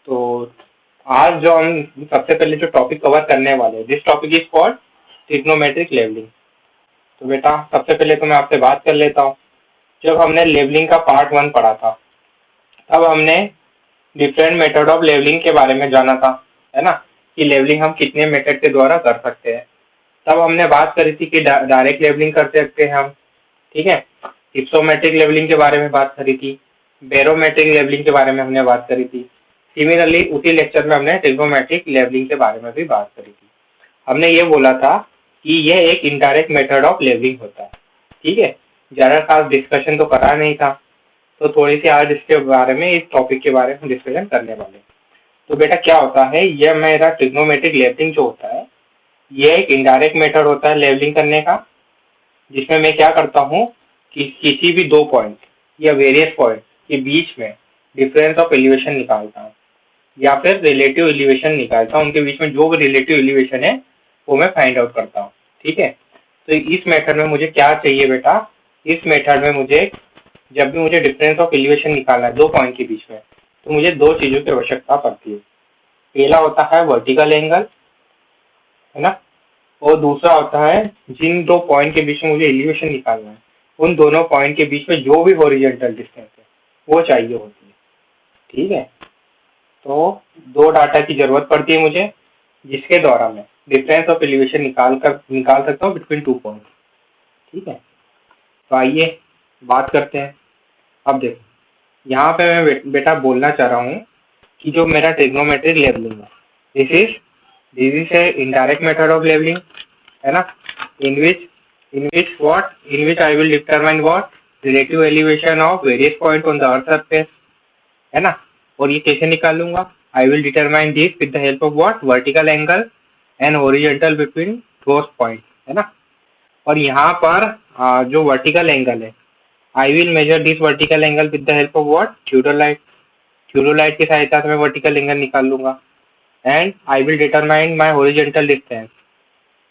तो आज जो हम सबसे पहले जो टॉपिक कवर करने वाले हैं, this topic is called trigonometric levelling. तो बेटा सबसे पहले तो मैं आपसे बात कर लेता हूँ। जब हमने लेवलिंग का पार्ट 1 पढ़ा था, तब हमने डिफरेंट मेथड ऑफ लेवलिंग के बारे में जाना था, है ना, कि लेवलिंग हम कितने मेथड के द्वारा कर सकते हैं। तब हमने बात करी थी कि डायरेक्ट लेवलिंग कर सकते हैं हम, ठीक है। हिप्सोमेट्रिक लेवलिंग के बारे में बात करी थी, बैरोमेट्रिक लेवलिंग के बारे में हमने बात करी थी। सिमिलरली उसी लेक्चर में हमने ट्रिग्नोमेट्रिक लेवलिंग के बारे में भी बात करी थी। हमने ये बोला था कि यह एक इनडायरेक्ट मेथड ऑफ लेवलिंग होता है, ठीक है। ज़्यादा खास डिस्कशन तो करा नहीं था, तो थोड़ी सी आज इसके बारे में, इस टॉपिक के बारे में डिस्कशन करने वाले हैं। तो बेटा क्या होता है, यह मेरा ट्रिग्नोमेट्रिक लेवलिंग जो होता है, यह एक इनडायरेक्ट मेथड होता है लेवलिंग करने का, जिसमें मैं क्या करता हूँ कि किसी भी दो पॉइंट या वेरियस पॉइंट के बीच में डिफरेंस ऑफ एलिवेशन निकालता हूँ, या फिर रिलेटिव एलिवेशन निकालता हूँ। उनके बीच में जो भी रिलेटिव एलिवेशन है वो मैं फाइंड आउट करता हूँ, ठीक है। तो इस मेथड में मुझे क्या चाहिए बेटा, इस मेथड में मुझे, जब भी मुझे डिफरेंस ऑफ एलिवेशन निकालना है दो पॉइंट के बीच में, तो मुझे दो चीज़ों की आवश्यकता पड़ती है। पहला होता है वर्टिकल एंगल, है ना, और दूसरा होता है जिन दो पॉइंट के बीच में मुझे एलिवेशन निकालना है, उन दोनों पॉइंट के बीच में जो भी हॉरिजॉन्टल डिस्टेंस है वो चाहिए होती है, ठीक है। तो दो डाटा की जरूरत पड़ती है मुझे, जिसके द्वारा मैं डिफरेंस ऑफ एलिवेशन निकाल सकता हूँ बिटवीन टू पॉइंट, ठीक है। तो आइए बात करते हैं। अब देखो, यहाँ पे मैं बेटा बोलना चाह रहा हूँ कि जो मेरा ट्रिग्नोमेट्रिक लेवलिंग है, this is a indirect method of levelling, है ना, in which in which I will determine what relative elevation of various point on the earth surface, है ना। और ये कैसे निकालूंगा, I will determine this with the help of what vertical angle and horizontal between those point, है ना। और यहाँ पर जो वर्टिकल एंगल है, I will measure this vertical angle with the help of what theodolite, theodolite की सहायता से मैं वर्टिकल एंगल निकाल लूंगा। And I will determine my horizontal distance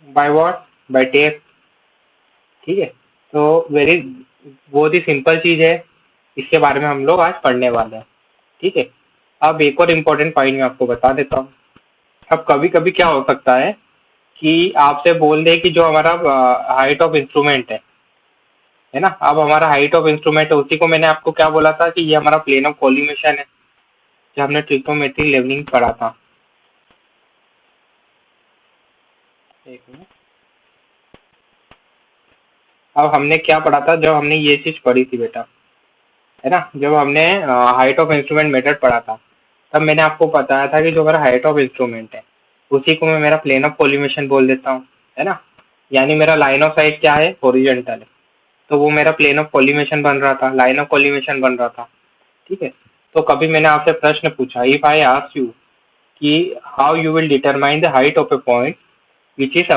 by what, by tape, ठीक है। तो वेरी बहुत ही सिंपल चीज है, इसके बारे में हम लोग आज पढ़ने वाले हैं, ठीक है। अब एक और इम्पोर्टेंट पॉइंट मैं आपको बता देता हूँ। अब कभी कभी क्या हो सकता है कि आपसे बोल दे कि जो हमारा हाइट ऑफ इंस्ट्रूमेंट है ना, अब हमारा हाइट ऑफ इंस्ट्रूमेंट है, उसी को मैंने आपको क्या बोला था कि ये हमारा प्लेन ऑफ कॉलिमेशन है, जो हमने ट्रिग्नोमेट्रिक लेवलिंग पढ़ा था। एक मिनट। अब हमने क्या पढ़ा था, जब हमने ये चीज पढ़ी थी बेटा, है ना, जब हमने हाइट ऑफ इंस्ट्रूमेंट मेथड पढ़ा था, तब मैंने आपको बताया था कि जो मेरा हाइट ऑफ इंस्ट्रूमेंट है, उसी को मैं मेरा प्लेन ऑफ कॉलिमेशन बोल देता हूँ, है ना। यानी मेरा लाइन ऑफ साइट क्या है, हॉरिजॉन्टल है, तो वो मेरा प्लेन ऑफ कॉलिमेशन बन रहा था, लाइन ऑफ कॉलिमेशन बन रहा था, ठीक है। तो कभी मैंने आपसे प्रश्न पूछा, इफ आई आस्क यू कि how you will determine the height of a point which is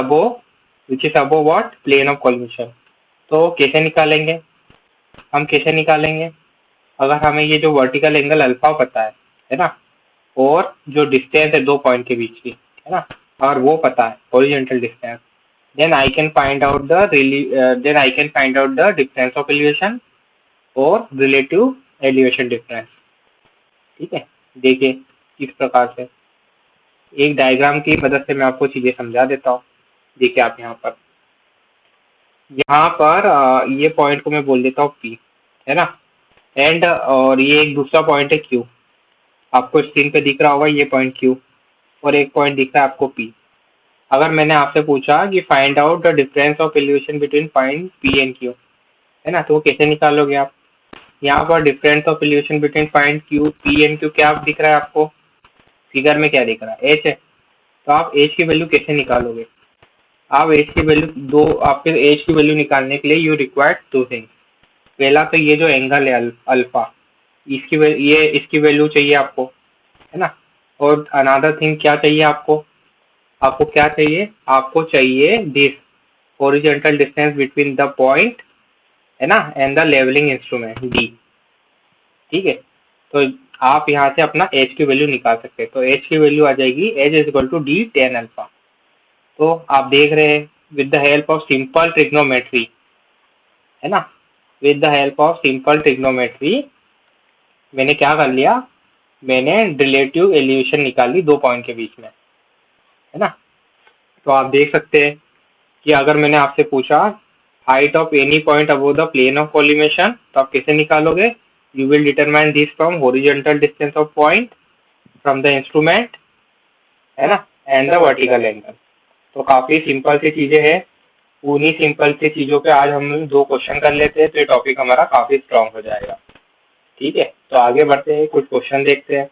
above what plane of collimation, तो कैसे निकालेंगे, हम कैसे निकालेंगे, अगर हमें ये जो वर्टिकल एंगल अल्फा पता है ना, और जो डिस्टेंस है दो पॉइंट के बीच की, है ना, और वो पता है horizontal distance, then I can find out the difference of elevation और relative elevation difference, ठीक है। देखिए किस प्रकार से, एक डायग्राम की मदद से मैं आपको चीजें समझा देता हूँ। देखिए आप यहाँ पर ये पॉइंट को मैं बोल देता हूँ P, है ना, एंड और ये एक दूसरा पॉइंट है Q, आपको स्क्रीन पे दिख रहा होगा ये पॉइंट Q, और एक पॉइंट दिख रहा है आपको P। अगर मैंने आपसे पूछा कि find out the difference of elevation between point P and Q, है ना, तो वो कैसे निकालोगे आप। यहाँ पर difference of elevation between point Q P and Q क्या दिख रहा है आपको, फिगर में क्या दिख रहा है, H है। तो आप H की वैल्यू कैसे निकालोगे, आप H की वैल्यू दो, आपके H की वैल्यू निकालने के लिए यू रिक्वायर्ड टू थिंग्स। पहला तो ये जो एंगल है अल्फा, इसकी वैल्यू चाहिए आपको, है ना। और अनदर थिंग क्या चाहिए आपको, क्या चाहिए, आपको चाहिए this horizontal distance between the point, है ना, and the levelling instrument D, ठीक है। तो आप यहाँ से अपना एच की वैल्यू निकाल सकते हैं। तो एच की वैल्यू आ जाएगी H is equal to D tan alpha. तो आप देख रहे हैं with the help of simple trigonometry, है ना, with the help of simple trigonometry मैंने क्या कर लिया, मैंने रिलेटिव एलिवेशन निकाली 2 पॉइंट के बीच में, है ना। तो आप देख सकते हैं कि अगर मैंने आपसे पूछा height of any point above the plane of collimation, तो आप कैसे निकालोगे? You will determine this from horizontal distance of point from the instrument, है ना, एंड द वर्टिकल एंगल। तो काफी सिंपल सी चीजें हैं। उन्हीं सिंपल सी चीजों पे आज हम 2 क्वेश्चन कर लेते हैं, तो ये टॉपिक हमारा काफी स्ट्रांग हो जाएगा। ठीक है, तो आगे बढ़ते हैं, कुछ क्वेश्चन देखते हैं।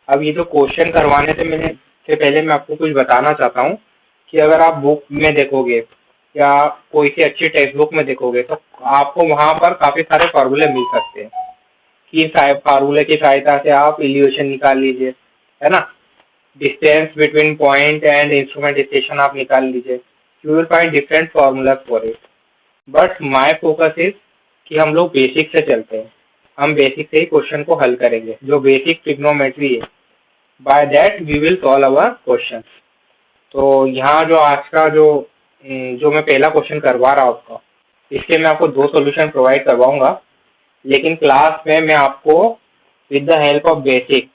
अब ये जो क्वेश्चन करवाने से पहले मैं आपको कुछ बताना चाहता हूँ कि अगर आप बुक में देखोगे या कोई सी अच्छी टेक्स्ट बुक में देखोगे, तो आपको वहां पर काफी सारे फॉर्मूले मिल सकते हैं कि फार्मूले की सहायता से आप इल्यूशन निकाल लीजिए, है ना। Distance between point and instrument station आप निकाल लीजिए। You will find different formula for it, but my focus is कि हम लोग बेसिक से चलते हैं। हम बेसिक से ही क्वेश्चन को हल करेंगे, जो बेसिक ट्रिग्नोमेट्री है। By that we will solve our question. तो यहाँ जो आज का जो मैं पहला क्वेश्चन करवा रहा हूँ आपको, इसके मैं आपको 2 सॉल्यूशन प्रोवाइड करवाऊंगा, लेकिन क्लास में मैं आपको with the help of basic,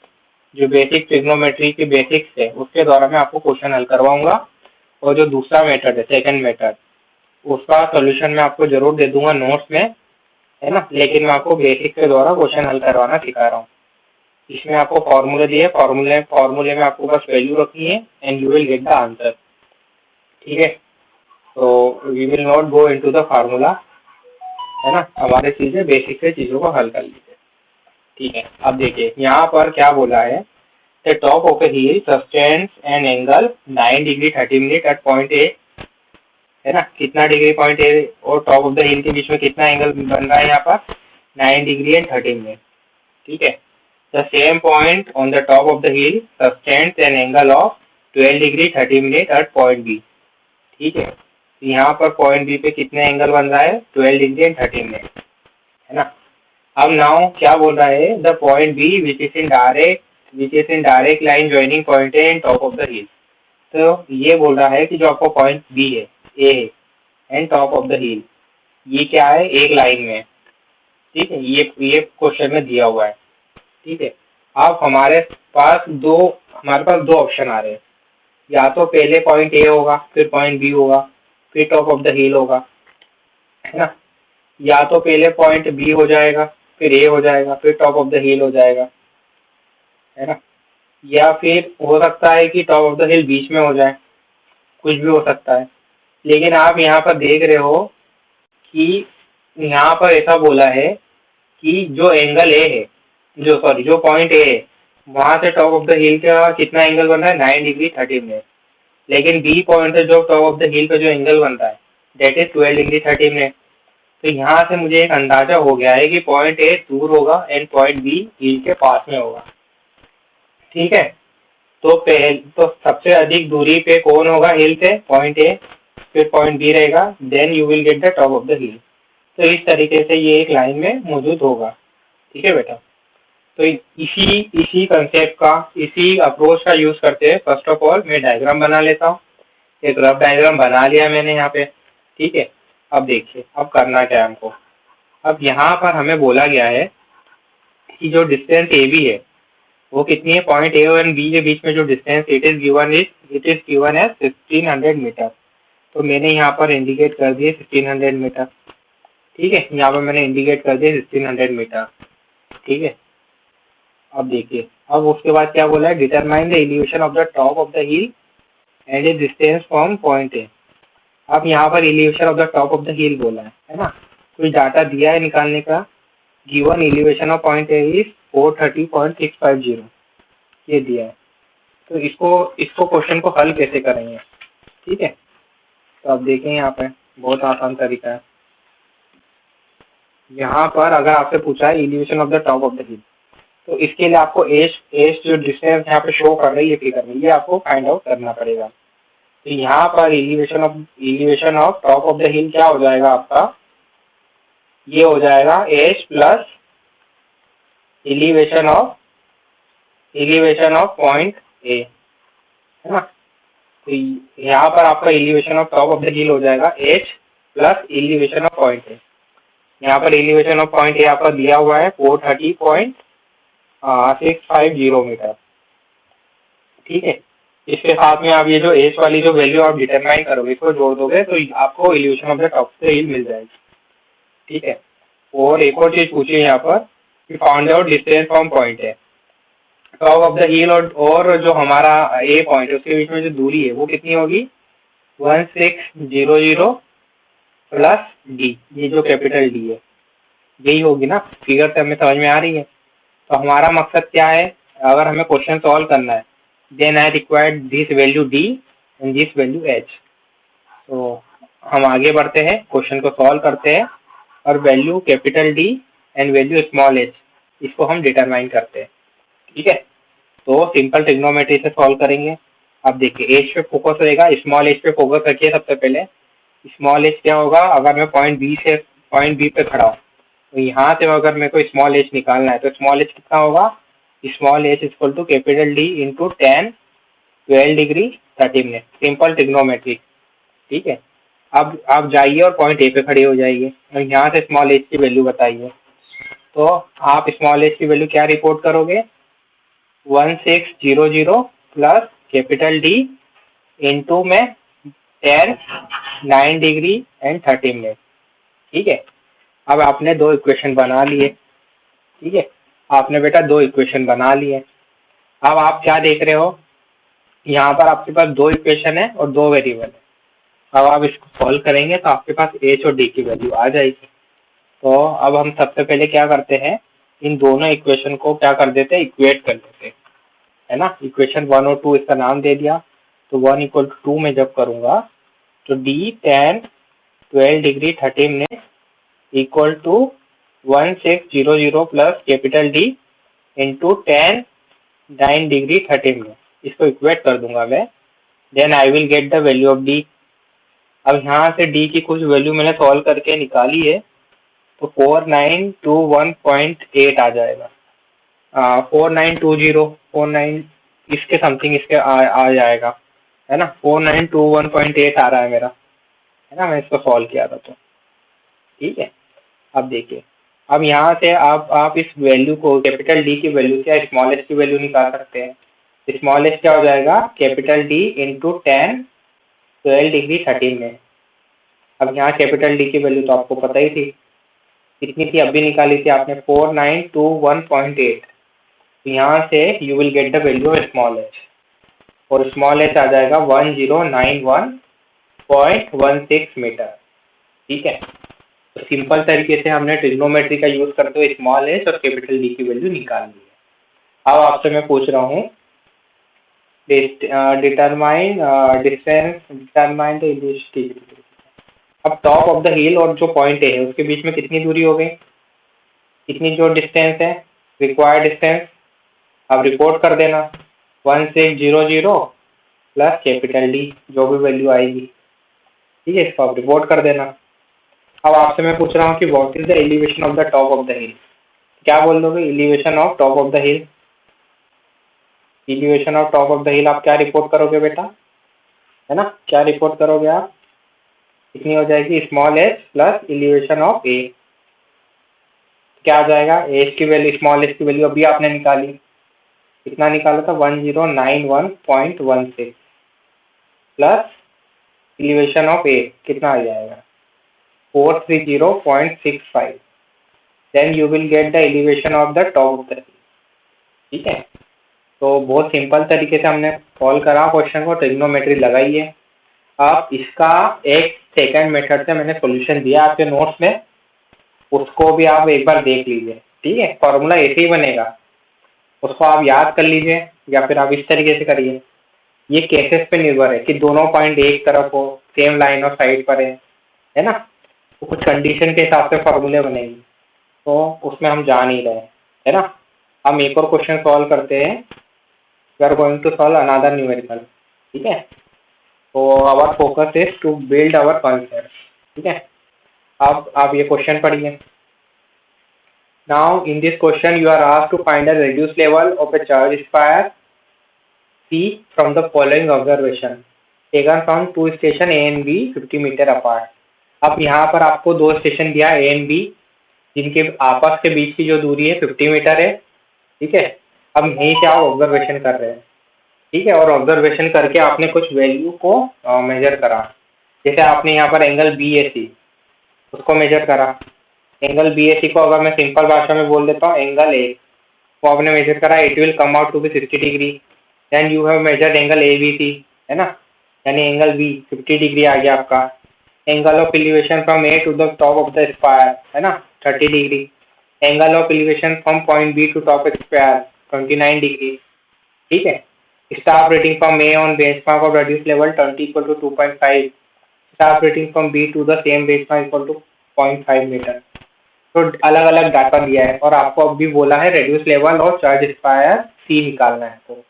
जो बेसिक ट्रिग्नोमेट्री की बेसिक्स है, उसके द्वारा मैं आपको क्वेश्चन हल करवाऊंगा। और जो दूसरा मेथड है, सेकंड मेथड, उसका सॉल्यूशन मैं आपको जरूर दे दूंगा नोट्स में, है ना। लेकिन मैं आपको बेसिक के द्वारा क्वेश्चन हल करवाना सिखा रहा हूँ। इसमें आपको फॉर्मूले दिए, फॉर्मूले में आपको बस वैल्यू रखनी है and you will get the answer. ठीक है, तो we will not go into the formula, है ना। हमारे चीजें बेसिक से चीजों को हल कर लीजिए। ठीक है, अब देखिए यहाँ पर क्या बोला है। The top of a hill sustains an angle 9 degree 30 minute at point A, है ना। कितना डिग्री पॉइंट ए और टॉप ऑफ द हिल के बीच में कितना एंगल बन रहा है यहाँ पर? 9 डिग्री एंड 30 मिनट। ठीक है, the same point on the top of the hill sustains an angle of 12 degree 30 minute at point B. ठीक है, यहाँ पर पॉइंट बी पे कितने एंगल बन रहा है? 12 डिग्री एंड 30 मिनट, है ना। अब नाउ क्या बोल रहा है? The point B which is in direct line joining point A and top of the hill. तो ये बोल रहा है कि जो आपको पॉइंट बी है, ए है, एंड टॉप ऑफ द हिल, ये क्या है? एक लाइन में। ठीक है, ये क्वेश्चन में दिया हुआ है। ठीक है, अब हमारे पास दो ऑप्शन आ रहे हैं। या तो पहले पॉइंट ए होगा, फिर पॉइंट बी होगा, फिर टॉप ऑफ द हिल होगा, है ना। या तो पहले पॉइंट बी हो जाएगा, फिर ए हो जाएगा, फिर टॉप ऑफ द हिल हो जाएगा, है ना। या फिर हो सकता है कि टॉप ऑफ द हिल बीच में हो जाए, कुछ भी हो सकता है। लेकिन आप यहाँ पर देख रहे हो कि यहाँ पर ऐसा बोला है कि जो एंगल ए है, जो पॉइंट ए है, वहां से टॉप ऑफ द हिल का कितना एंगल बन रहा है? 9 डिग्री 30 मिनट। लेकिन बी पॉइंट से जो टॉप ऑफ द हिल का जो एंगल बन रहा है, दैट इज 12 डिग्री 30 मिनट। तो यहाँ से मुझे एक अंदाजा हो गया है कि पॉइंट ए दूर होगा एंड पॉइंट बी हिल के पास में होगा। ठीक है, तो सबसे अधिक दूरी पे कौन होगा हिल से? पॉइंट ए, फिर पॉइंट बी रहेगा, then you will get the top of the hill. तो इस तरीके से ये एक लाइन में मौजूद होगा। ठीक है बेटा, तो इसी कंसेप्ट का, इसी अप्रोच का यूज करते हैं। फर्स्ट ऑफ ऑल मैं डायग्राम बना लेता हूँ। एक रफ डायग्राम बना लिया मैंने यहाँ पे। ठीक है, अब देखिए अब करना क्या है हमको। अब यहाँ पर हमें बोला गया है कि जो डिस्टेंस ए बी है वो कितनी है? पॉइंट ए और बी के बीच में जो distance it is given as 1600 metre. तो मैंने यहाँ पर इंडिकेट कर दिए 1600 मीटर। ठीक है, यहाँ पर मैंने इंडिकेट कर दिया 1600 मीटर। ठीक है, अब देखिए, अब उसके बाद क्या बोला है? Determine the elevation of the top of the hill and is distance from point A. अब यहाँ पर elevation of the top of the हिल बोला है ना। कुछ डाटा दिया है निकालने का। Given elevation of point A is 430.650, ये दिया है। तो इसको क्वेश्चन को हल कैसे करेंगे? ठीक है, तो अब देखें यहाँ पे बहुत आसान तरीका है। यहाँ पर अगर आपसे पूछा है elevation of the top of the hill, तो इसके लिए आपको एज जो डिस्टेंस यहाँ पे शो कर रही है फिगर में, ये आपको फाइंड आउट करना पड़ेगा। तो यहाँ पर elevation of top of the hill क्या हो जाएगा आपका? ये हो जाएगा H plus elevation of point A, है ना। तो यहाँ पर आपका elevation of top of the hill हो जाएगा H plus elevation of point A. यहाँ पर एलिवेशन ऑफ पॉइंट ए आपका दिया हुआ है 430.650, 650 मीटर। ठीक है, इसके साथ में आप ये जो एच वाली जो वैल्यू आप डिटरमाइन करोगे इसको जोड़ दोगे तो आपको इल्यूशन ऑफ द टॉप से हिल मिल जाएगी। ठीक है, और एक और चीज पूछी है यहाँ पर कि found out distance from point है, टॉप ऑफ द हिल और जो हमारा ए पॉइंट है उसके बीच में जो दूरी है वो कितनी होगी, 1600 प्लस डी, ये जो कैपिटल डी है यही होगी ना। फिगर से हमें समझ में आ रही है। तो हमारा मकसद क्या है, अगर हमें क्वेश्चन सॉल्व करना है then I required this value D and this value H. तो हम आगे बढ़ते हैं, क्वेश्चन को सॉल्व करते हैं और value capital D and value small H इसको हम डिटरमाइन करते हैं। ठीक है, तो सिंपल ट्रिग्नोमेट्री से सॉल्व करेंगे। अब देखिए एच पे फोकस रहेगा, स्मॉल एच पे फोकस रखिए। सबसे पहले स्मॉल एच क्या होगा, अगर मैं पॉइंट बी पे खड़ा हूँ तो यहाँ से अगर मेरे को स्मॉल एच निकालना है तो स्मॉल एच कितना होगा, small H equal to capital D into 10 12 degree 30 minute, simple trigonometry. ठीक है, अब आप जाइए और पॉइंट ए पे खड़े हो जाइए और यहाँ से स्मॉल एच की वैल्यू बताइए। तो आप स्मॉल एच की वैल्यू क्या रिपोर्ट करोगे, 1600 प्लस कैपिटल डी इंटू में 10 9 डिग्री एंड 30 मिनट। ठीक है, अब आपने दो इक्वेशन बना लिए। ठीक है, आपने बेटा दो इक्वेशन बना लिए। अब आप क्या देख रहे हो, यहाँ पर आपके पास दो इक्वेशन है और दो वेरिएबल है। अब आप इसको सॉल्व करेंगे तो आपके पास एच और डी की वैल्यू आ जाएगी। तो अब हम सबसे पहले क्या करते हैं, इन दोनों इक्वेशन को क्या कर देते हैं, इक्वेट कर देते हैं, है ना। इक्वेशन 1 और 2 इसका नाम दे दिया। तो 1 इक्वल टू 2 में जब करूंगा तो D 10 12 degree 30 minute equal to 1600 plus capital D into 10 9 degree 30 minute, इसको इक्वेट कर दूंगा मैं। Then I will get the value of D. अब यहाँ से डी की कुछ वैल्यू मैंने सॉल्व करके निकाली है तो 4921.8 आ जाएगा। 4920 इसके समथिंग इसके आ जाएगा, है ना। 4921.8 आ रहा है मेरा, है ना, मैं इसको सॉल्व किया था। तो ठीक है, अब देखिए, अब यहाँ से आप इस वैल्यू को कैपिटल डी की वैल्यू क्या स्मॉल एच की वैल्यू निकाल सकते हैं। स्मॉल एच क्या हो जाएगा, कैपिटल डी इंटू 10 12 डिग्री 30 में। अब यहाँ कैपिटल डी की वैल्यू तो आपको पता ही थी, कितनी थी अभी निकाली थी आपने, 4921.8। तो यहाँ से you will get the value of small H और स्मॉल एच आ जाएगा 1091.16 मीटर। ठीक है, तो सिंपल तरीके से हमने ट्रिग्नोमेट्री का यूज करते हुए स्मॉल एच और कैपिटल डी की वैल्यू निकाल ली है। अब आपसे मैं पूछ रहा हूँ determine distance determine the evolution. अब टॉप ऑफ द हिल और जो पॉइंट है उसके बीच में कितनी दूरी हो गई, कितनी जो डिस्टेंस है रिक्वायर्ड डिस्टेंस, अब रिपोर्ट कर देना 1600 प्लस कैपिटल डी जो भी वैल्यू आएगी। ठीक है, इसको आप रिपोर्ट कर देना। अब आपसे मैं पूछ रहा हूँ कि what is the elevation of the top of the hill, क्या बोल दोगे, elevation of top of the hill. Elevation of top of the हिल आप क्या रिपोर्ट करोगे बेटा, है ना, क्या रिपोर्ट करोगे आप, कितनी हो जाएगी, small H plus elevation of A, क्या आ जाएगा, एच की वैल्यू स्मॉल एच की वैल्यू अभी आपने निकाली, कितना निकाला था 1091.16 प्लस एलिवेशन ऑफ ए कितना आ जाएगा 430.65, then you will get the elevation of the top of the hill. ठीक है, तो बहुत सिंपल तरीके से हमने सॉल्व करा क्वेश्चन को, ट्रिग्नोमेट्री लगाई है। अब इसका एक सेकंड मेथड से मैंने सॉल्यूशन दिया आपके नोट्स में, उसको भी आप एक बार देख लीजिए। ठीक है, फॉर्मूला ऐसे ही बनेगा, उसको आप याद कर लीजिए या फिर आप इस तरीके से करिए। ये केसेस पे निर्भर है कि दोनों पॉइंट एक तरफ हो, सेम लाइन ऑफ साइड पर है ना, तो कुछ कंडीशन के हिसाब से फॉर्मूले बनेंगे, तो उसमें हम जा नहीं रहे, है ना। हम एक और क्वेश्चन सॉल्व करते हैं, we are going to solve another numerical. ठीक है, तो our focus is to build our concept. ठीक है, अब आप ये क्वेश्चन पढ़िए। Now in this question you are asked to find a reduced level of a charge sphere C from the following observation taken from two station A and B 50 metre apart। अब यहाँ पर आपको दो station दिया A and B जिनके आपस के बीच की जो दूरी है 50 मीटर है। ठीक है। अब यहीं से आप ऑब्जर्वेशन कर रहे हैं, ठीक है, और ऑब्जर्वेशन करके आपने कुछ वैल्यू को मेजर करा। जैसे आपने यहाँ पर एंगल बी ए सी उसको मेजर करा। एंगल बी ए सी को अगर मैं सिंपल भाषा में बोल देता हूँ, एंगल ए को आपने मेजर करा, it will come out to be 60 degree. Then you have measured angle A B C, है ना, यानी एंगल बी 50 डिग्री आ गया आपका। Angle of elevation from A to the top of the spire, है ना, 30 degree. Angle of elevation from point B to top spire 29 degree, ठीक है। Staff reading from A on benchmark of reduce level 20 equal to 2.5। Staff reading from B to the same benchmark equal to 0.5 metre. तो अलग अलग data दिया है और आपको अब भी बोला है रेड्यूस लेवल और चार्ज स्पायर सी निकालना है, तो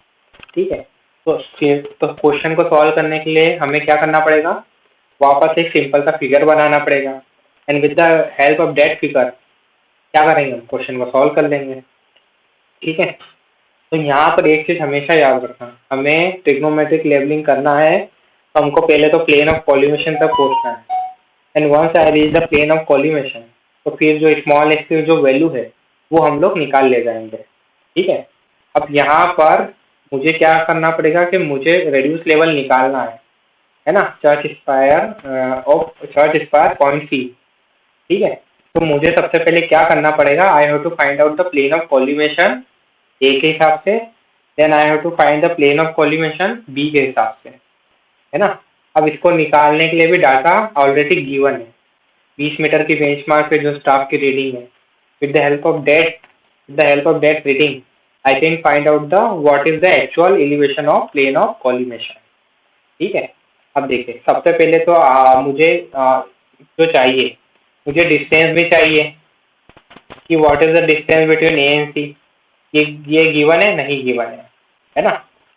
ठीक है। तो क्वेश्चन को सॉल्व करने के लिए हमें क्या करना पड़ेगा, वापस एक सिंपल सा फिगर बनाना पड़ेगा, and with the help of that figure क्या करेंगे, हम क्वेश्चन को सॉल्व कर लेंगे, ठीक है। तो यहाँ पर एक चीज हमेशा याद रखना, हमें ट्रिग्नोमेट्रिक लेवलिंग करना है तो हमको पहले तो प्लेन ऑफ कॉलिमेशन तक पहुंचना है, and once I reach the plane of collimation तो फिर जो स्मॉल एक्स की जो वैल्यू है वो हम लोग निकाल ले जाएंगे, ठीक है। अब यहाँ पर मुझे क्या करना पड़ेगा कि मुझे रेड्यूस लेवल निकालना है ना, चर्च स्पायर पॉइंट सी, ठीक है। तो मुझे सबसे पहले क्या करना पड़ेगा, I have to find out the plane of collimation A के हिसाब से, then I have to find the plane of collimation B के हिसाब से, है ना। अब इसको निकालने के लिए भी डाटा ऑलरेडी गिवन है, 20 मीटर की बेंचमार्क पे जो स्टाफ की रीडिंग है। With the help of that reading I can find out the what is the actual elevation of plane of collimation, ठीक है। अब देखिए सबसे पहले तो मुझे जो चाहिए, मुझे डिस्टेंस भी चाहिए कि what is the distance between A and C. ये गिवन है, नहीं गिवन है ना,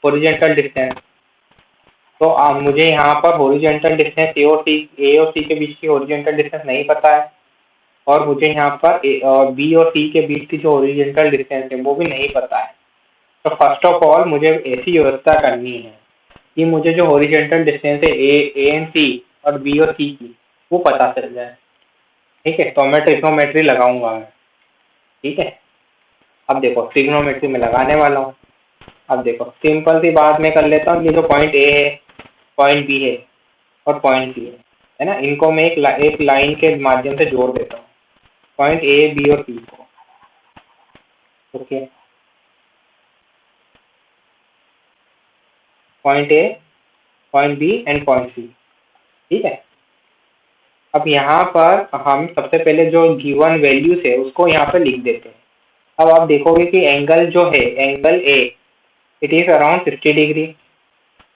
हॉरिजॉन्टल डिस्टेंस। तो मुझे यहाँ पर हॉरिजॉन्टल डिस्टेंस ए और सी के बीच की हॉरिजॉन्टल डिस्टेंस नहीं पता है, और मुझे यहाँ पर बी और सी के बीच की जो हॉरिजॉन्टल डिस्टेंस है वो भी नहीं पता है। तो फर्स्ट ऑफ ऑल मुझे ऐसी व्यवस्था करनी है कि मुझे जो हॉरिजॉन्टल डिस्टेंस है ए एंड सी और बी और सी की वो पता चल जाए, ठीक है। तो मैं ट्रिग्नोमेट्री लगाऊंगा, ठीक है। अब देखो ट्रिग्नोमेट्री में लगाने वाला हूँ। अब देखो सिंपल सी बात मैं कर लेता हूँ, ये जो पॉइंट ए है, पॉइंट बी है और पॉइंट सी है ना, इनको मैं एक लाइन के माध्यम से जोड़ देता हूँ, पॉइंट ए बी और सी को, okay. Point A, point B and point C, ठीक है। अब यहाँ पर हम सबसे पहले जो गिवन वैल्यूज है उसको यहाँ पर लिख देते हैं। अब आप देखोगे कि एंगल जो है, angle A it is around 60 degree,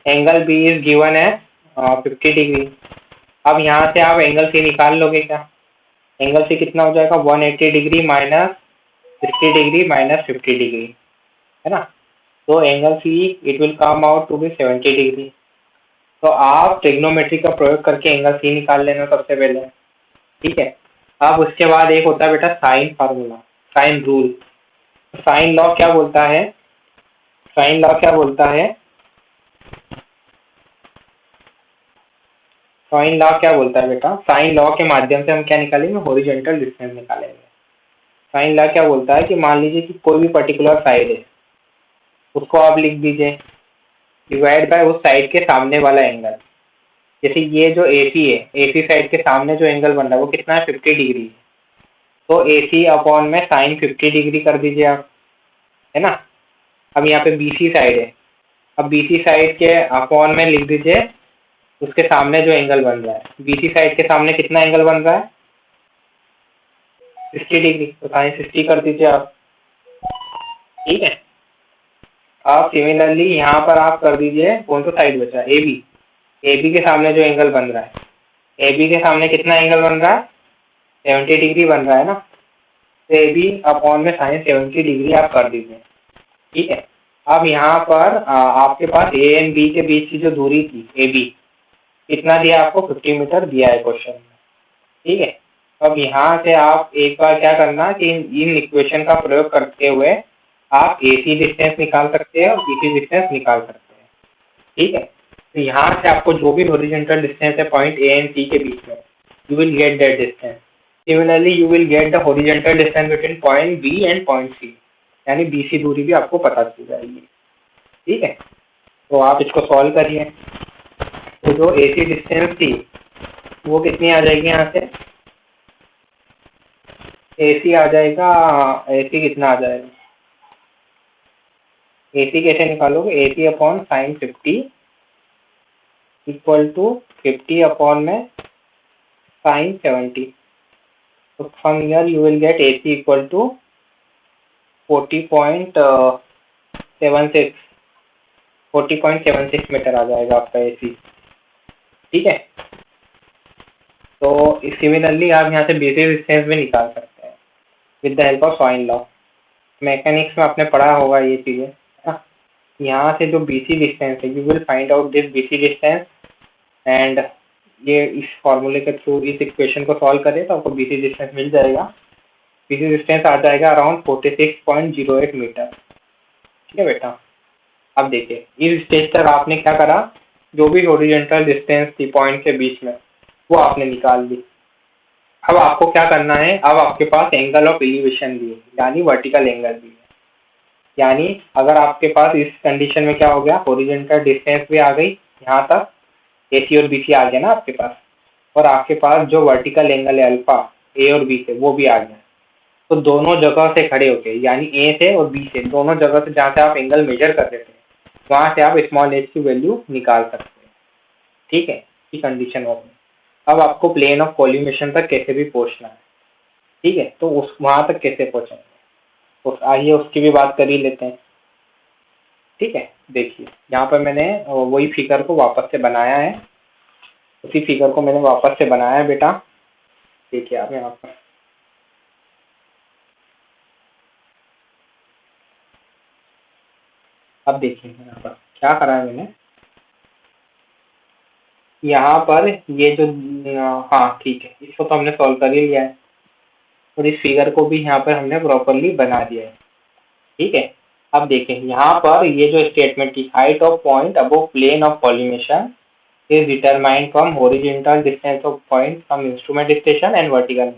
angle B is given है 50 डिग्री। अब यहाँ से आप एंगल सी निकाल लोगे क्या, एंगल सी कितना हो जाएगा, 180 degree minus 60 degree minus 50 degree, है ना। तो angle C it will come out to be 70 degree. तो आप ट्रिग्नोमेट्री का प्रयोग करके एंगल सी निकाल लेना सबसे पहले, ठीक है। अब उसके बाद एक होता है बेटा sine formula, sine rule. Sine law क्या बोलता है, साइन लॉ क्या बोलता है, साइन लॉ क्या बोलता है बेटा, साइन लॉ के माध्यम से हम क्या निकालेंगे, हॉरिजॉन्टल डिस्टेंस निकालेंगे। साइन लॉ क्या बोलता है कि मान लीजिए कि कोई भी पर्टिकुलर साइड है, उसको आप लिख दीजिए डिवाइड बाय उस साइड के सामने वाला एंगल। जैसे ये जो एसी है, एसी साइड के सामने जो एंगल बन रहा है वो कितना है, 50 डिग्री। तो एसी अपॉन में साइन 50 डिग्री कर दीजिए आप, है ना। अब यहाँ पे बीसी साइड है, अब बीसी साइड के अपॉन में लिख दीजिए उसके सामने जो एंगल बन रहा है, बीसी साइड के सामने कितना एंगल बन रहा है, 60 डिग्री, तो साइन 60 कर दीजिए आप, ठीक है। अब सिमिलरली यहाँ पर आप कर दीजिए, कौन सा साइड बचा, ए बी, ए बी के सामने जो एंगल बन रहा है, ए बी के सामने कितना एंगल बन रहा है, 70 डिग्री बन रहा है ना। तो ए बी अपॉन में साइन 70 डिग्री आप कर दीजिए, ठीक है। अब यहाँ पर आपके पास ए एंड बी के बीच की जो दूरी थी ए बी, कितना दिया आपको, 50 मीटर दिया है क्वेश्चन में, ठीक है। अब यहाँ से आप एक बार क्या करना कि इन इक्वेशन का प्रयोग करते हुए आप AC डिस्टेंस निकाल सकते हैं और BC डिस्टेंस निकाल सकते हैं, ठीक है। तो यहाँ से आपको जो भी हॉरिजॉन्टल डिस्टेंस है पॉइंट A एंड C के बीच में, you will get that distance. Similarly you will get the horizontal distance between point B and point C, यानी BC दूरी भी आपको पता चल जाएगी। ठीक है, तो आप इसको सॉल्व करिए। तो जो AC डिस्टेंस थी वो कितनी आ जाएगी, यहाँ से AC आ जाएगा, AC कितना आ जाएगा, AC कैसे निकालोगे, AC upon sine 50 equal to 50 upon में साइन 70। तो from here you will get AC equal to 40.76 metre आ जाएगा आपका AC। ठीक है, तो सिमिलरली आप यहाँ से BC डिस्टेंस भी निकाल सकते हैं with the help of sine law. Mechanics में आपने पढ़ा होगा ये चीजें। यहाँ से जो BC डिस्टेंस है, you will find out this BC distance and ये इस फॉर्मूले के थ्रू इस इक्वेशन को सॉल्व करें तो आपको BC डिस्टेंस मिल जाएगा। BC डिस्टेंस आ जाएगा अराउंड 46.08 मीटर। ठीक है बेटा, अब देखिए इस स्टेज तक आपने क्या करा, जो भी हॉरिजॉन्टल डिस्टेंस थी पॉइंट के बीच में वो आपने निकाल ली। अब आपको क्या करना है, अब आपके पास एंगल ऑफ एलिवेशन भी है, यानी वर्टिकल एंगल भी है। यानी अगर आपके पास इस कंडीशन में क्या हो गया, हॉरिजॉन्टल डिस्टेंस भी आ गई, यहाँ तक AC और BC आ गया ना आपके पास, और आपके पास जो वर्टिकल एंगल है अल्फा A और B से वो भी आ गया। तो दोनों जगह से खड़े होके, यानी A से और B से, दोनों जगह से जहाँ से आप एंगल मेजर कर रहे थे वहां से आप स्मॉल h की वैल्यू निकाल सकते हैं। ठीक है, ये कंडीशन हो गई। अब आपको प्लेन ऑफ कॉलिमेशन तक कैसे भी पहुंचना है। ठीक है, तो उस वहां तक कैसे पहुंचेंगे, तो आइए उसकी भी बात कर ही लेते हैं। ठीक है, देखिए यहाँ पर मैंने वही फिगर को वापस से बनाया है, उसी फिगर को मैंने वापस से बनाया है बेटा। देखिए आप यहाँ पर, अब देखिए यहाँ पर क्या करा है मैंने, यहाँ पर ये जो, हाँ ठीक है, इसको तो हमने सॉल्व कर ही लिया है और इस फिगर को भी यहाँ पर हमने प्रॉपरली बना दिया है। ठीक है, अब देखें यहाँ पर ये जो स्टेटमेंट की height of point above plane of collimation is determined from horizontal distance of point from instrument station and vertical,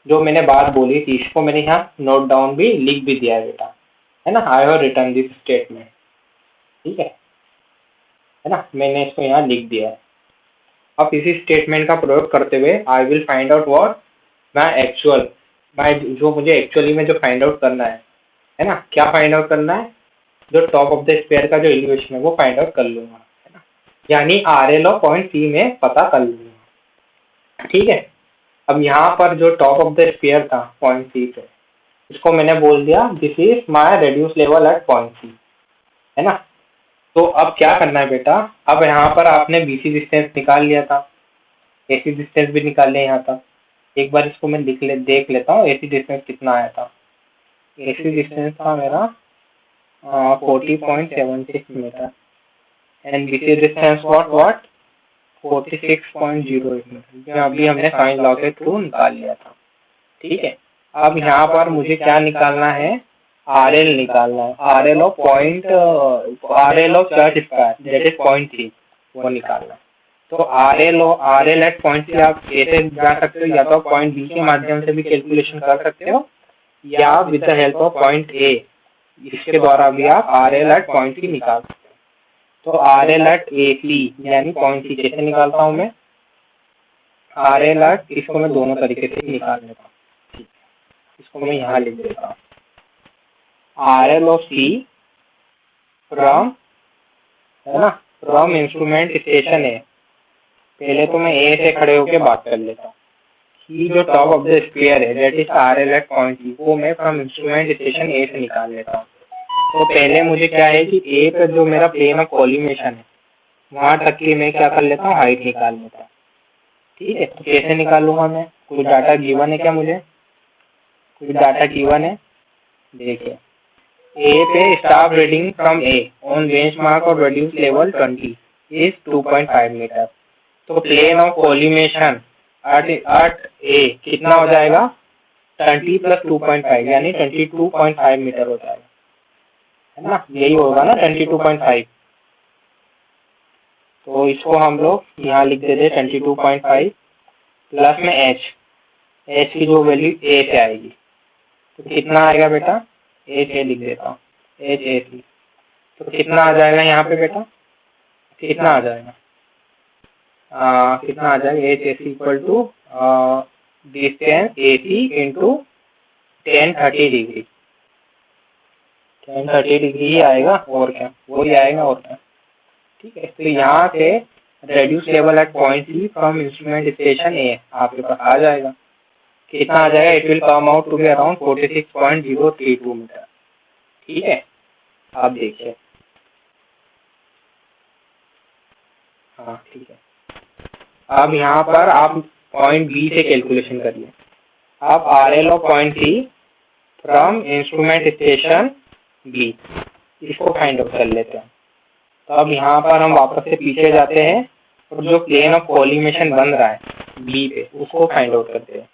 जो मैंने बात बोली थी इसको मैंने यहाँ नोट डाउन भी लिख भी दिया है बेटा, है ना। I have written this statement. ठीक है ना, मैंने इसको यहाँ लिख दिया है। अब इसी स्टेटमेंट का प्रयोग करते हुए I will find out what my जो मुझे एक्चुअली में जो फाइंड आउट करना है ना, क्या फाइंड आउट करना है, जो टॉप ऑफ द स्फीयर का जो एलिवेशन है वो फाइंड आउट कर लूंगा, है ना, यानी RL ऑफ पॉइंट C में पता कर लूंगा। ठीक है, अब यहाँ पर जो टॉप ऑफ द स्फीयर था पॉइंट C पे, इसको मैंने बोल दिया this is my reduce level at point C, है ना। तो अब क्या करना है बेटा, अब यहाँ पर आपने BC डिस्टेंस निकाल लिया था, AC डिस्टेंस भी निकाल लिया यहाँ था। एक बार इसको मैं देख लेता हूँ AC डिस्टेंस कितना आया था। AC डिस्टेंस था मेरा 40.76 metre and BC distance what 46.08 metre, अभी हमने साइन लॉ के थ्रू निकाल लिया था। ठीक है, अब यहाँ पर मुझे क्या निकालना है, RL निकालना है, RL of point, RL of church square that is point C, वो निकालना है। तो RL एट पॉइंट C आप कैसे जा सकते हो, या तो पॉइंट B के माध्यम से भी कैलकुलेशन कर सकते हो या with the help of point A, इसके द्वारा भी आप RL एट पॉइंट C निकाल सकते हो। तो RL एट AC यानी पॉइंट C कैसे निकालता हूँ मैं, RL एट, इसको मैं दोनों तरीके से निकाल लेता हूँ। इसको मैं यहाँ लिख देता हूँ, RL ऑफ C फ्रॉम, है ना, फ्रॉम इंस्ट्रूमेंट स्टेशन है। पहले तो मैं A से खड़े होके बात कर लेता हूँ कि जो टॉप ऑफ द स्फीयर है that is RL eight point C, वो मैं फ्रॉम इंस्ट्रूमेंट स्टेशन A से निकाल लेता हूँ। तो पहले मुझे क्या है कि A पे जो मेरा प्लेन ऑफ कॉलिमेशन है वहां तक की मैं क्या कर लेता हूँ, हाइट निकाल लेता हूँ। ठीक है, तो कैसे निकालूंगा मैं, कुछ डाटा गिवन है क्या, मुझे कुछ डाटा गिवन है। देखिए A पे staff reading from A on benchmark और रेड्यूस लेवल 20 इज 2.5 मीटर। तो plane of collimation at A कितना हो जाएगा, 20 प्लस 2.5 यानी 22.5 मीटर हो जाएगा, है ना, यही होगा ना 22.5। तो इसको हम लोग यहाँ लिख देते 22.5 प्लस में h की जो वैल्यू A से आएगी, तो कितना आएगा बेटा HA लिख देता हूँ, HAC। तो कितना आ जाएगा यहाँ पे बेटा, कितना आ जाएगा, कितना आ जाएगा, HAC equal to distance AC into 1030 degree, 1030 degree ही आएगा, और क्या वही आएगा, और क्या। ठीक है, तो यहाँ से reduce level at point C from instrument station A आपके पास आ जाएगा, कितना आ जाएगा, it will come out to be around 46.032 metre. ठीक है, आप देखिए, हाँ ठीक है। अब यहाँ पर आप पॉइंट B से कैलकुलेशन करिए। आप RL of point C from instrument station B इसको फाइंड आउट कर लेते हैं। तो अब यहाँ पर हम वापस से पीछे जाते हैं और जो प्लेन ऑफ कॉलिमेशन बन रहा है B पे उसको फाइंड आउट करते हैं।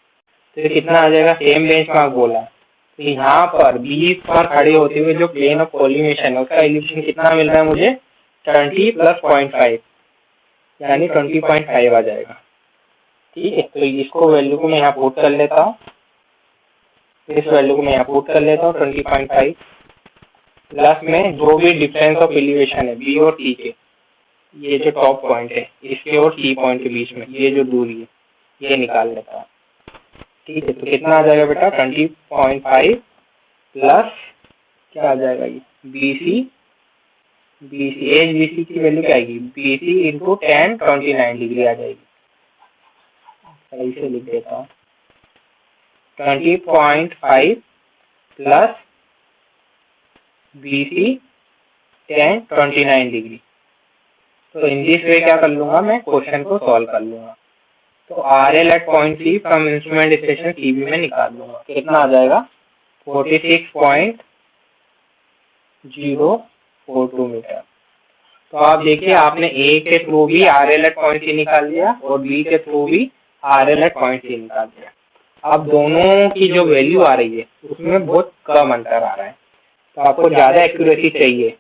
तो ये कितना आ जाएगा, सेम बेंचमार्क बोला है, तो यहाँ पर B पर खड़े होते हुए जो प्लेन ऑफ कॉलिमेशन है उसका एलिवेशन कितना मिल रहा है मुझे, 20 + 0.5 यानी 20.5 आ जाएगा। ठीक है, तो इसको वैल्यू को मैं यहाँ पुट कर लेता हूँ, इस वैल्यू को मैं यहाँ पुट कर लेता हूँ 20.5 प्लस में जो भी डिफरेंस ऑफ एलिवेशन है B और C के, ये जो टॉप पॉइंट है इसके और C पॉइंट के बीच में ये जो दूरी है ये निकाल लेता हूँ। ठीक है, तो कितना आ जाएगा बेटा, 20.5 प्लस क्या आ जाएगा, ये BC एज BC की वैल्यू क्या आएगी, BC इंटू 1029 डिग्री आ जाएगी। सही से लिख देता हूँ, 20.5 प्लस BC 1029 डिग्री। तो इन दिस वे क्या कर लूंगा, मैं क्वेश्चन को सॉल्व कर लूंगा। तो RL eight point C from instrument station CB में निकाल लूंगा, कितना आ जाएगा, 46.042 मीटर। तो आप देखिए, आपने A के थ्रू भी RL एट पॉइंट C निकाल लिया और B के थ्रू भी RL एट पॉइंट C निकाल लिया। अब दोनों की जो वैल्यू आ रही है उसमें बहुत कम अंतर आ रहा है, तो आपको ज्यादा एक्यूरेसी चाहिए,